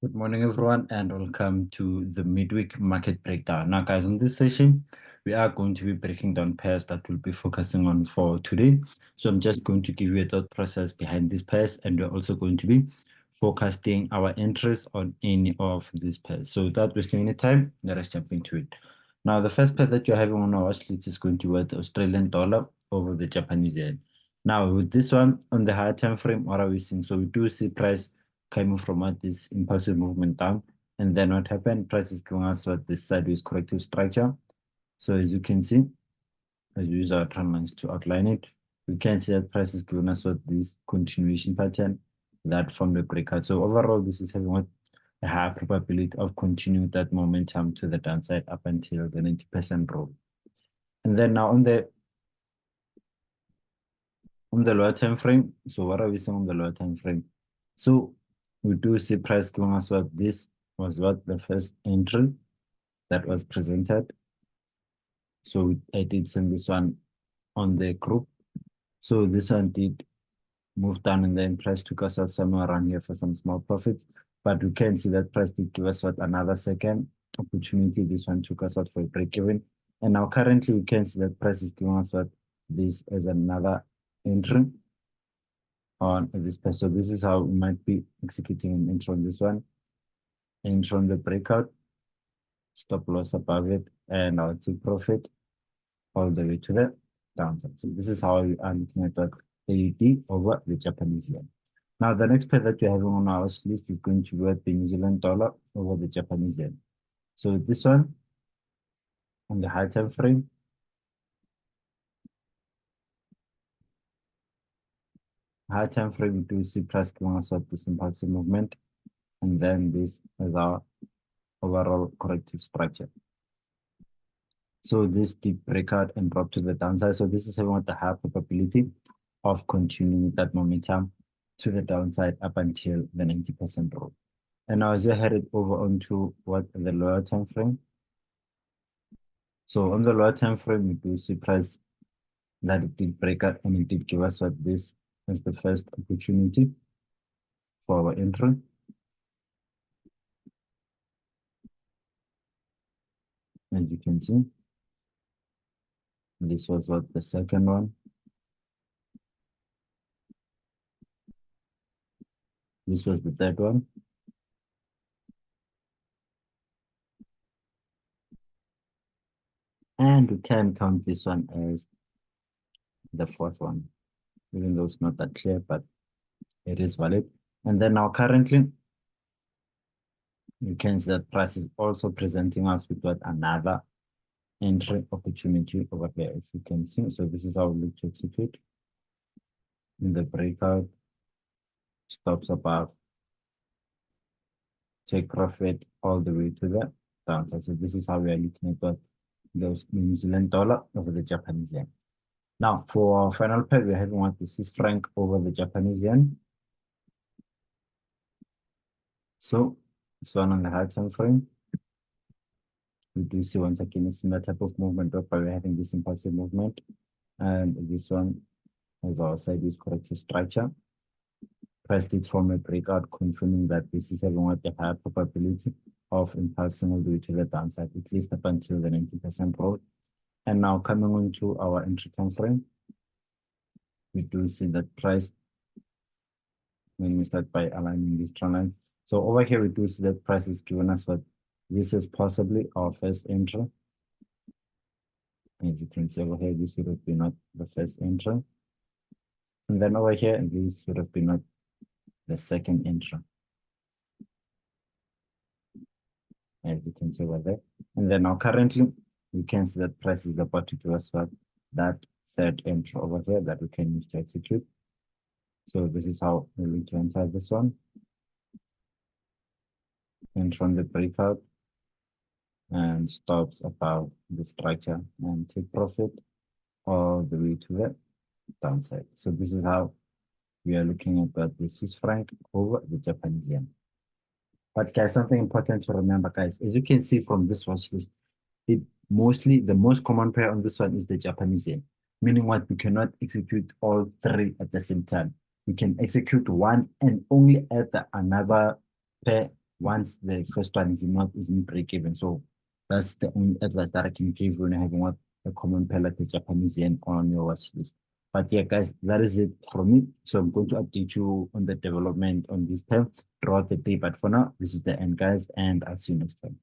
Good morning, everyone, and welcome to the midweek market breakdown. Now, guys, on this session, we are going to be breaking down pairs that we'll be focusing on for today. So I'm just going to give you a thought process behind these pairs, and we're also going to be forecasting our interest on any of these pairs. So without wasting any time, let us jump into it. Now, the first pair that you're having on our watch list is going to be the Australian dollar over the Japanese yen. Now, with this one on the higher time frame, what are we seeing? So we do see price coming from what this impulsive movement down. And then what happened? Price is giving us what this sideways corrective structure. So as you can see, as we use our trend lines to outline it, we can see that price is giving us what this continuation pattern that formed a breakout. So overall, this is having what a high probability of continuing that momentum to the downside up until the 90% roll. And then now on the lower time frame, so what are we seeing on the lower time frame? So we do see price giving us what this was what the first entry that was presented. So I did send this one on the group. So this one did move down and then price took us out somewhere around here for some small profits. But we can see that price did give us what another second opportunity. This one took us out for a break even. And now currently we can see that price is giving us what this as another entry on this pair. So this is how we might be executing an entry on this one. Entry on the breakout, stop loss above it, and I'll take profit all the way to the downside. So this is how we are looking at that AUD over the Japanese yen. Now, the next pair that we're having on our list is going to be the New Zealand dollar over the Japanese yen. So this one, on the high time frame, we do see price giving us this impulsive movement, and then this is our overall corrective structure. So this did break out and drop to the downside. So this is having what the high probability of continuing that momentum to the downside up until the 90% roll. And now as we headed over onto what the lower time frame. So on the lower time frame, we do see price that it did break out and it did give us what this as the first opportunity for our entry. As you can see, this was what the second one. This was the third one. And we can count this one as the fourth one, even though it's not that clear, but it is valid. And then now currently, you can see that price is also presenting us with what another entry opportunity over here, as you can see. So this is how we look to execute in the breakout, stops above, take profit all the way to the downside. So this is how we are looking at those New Zealand dollar over the Japanese yen. Now, for our final pair, we're having what the Swiss franc over the Japanese yen. So, this one on the high time frame, we do see once again a similar type of movement, but we're having this impulsive movement. And this one is our sideways corrective structure. Price did form a breakout, confirming that this is having what the higher probability of impulsing all the way to the downside, at least up until the 90% roll. And now coming on to our entry time frame, we do see that price, when we start by aligning this trend line. So over here, we do see that price is giving us what this is possibly our first entry. As you can see over here, this would have been not the first entry. And then over here, this would have been not the second entry. As you can see over there. And then now currently, we can see that price is about to give us what that third entry over here that we can use to execute. So this is how we need to enter this one. Enter on the breakout and stops above the structure and take profit all the way to the downside. So this is how we are looking at the Swiss franc over the Japanese yen. But guys, something important to remember, guys, as you can see from this watch list, the most common pair on this one is the Japanese yen, meaning what we cannot execute all three at the same time. We can execute one and only add another pair once the first one isn't break even. So that's the only advice that I can give you when you're having what a common pair like the Japanese yen on your watch list. But yeah, guys, that is it from me. So I'm going to update you on the development on this pair throughout the day. But for now, this is the end, guys, and I'll see you next time.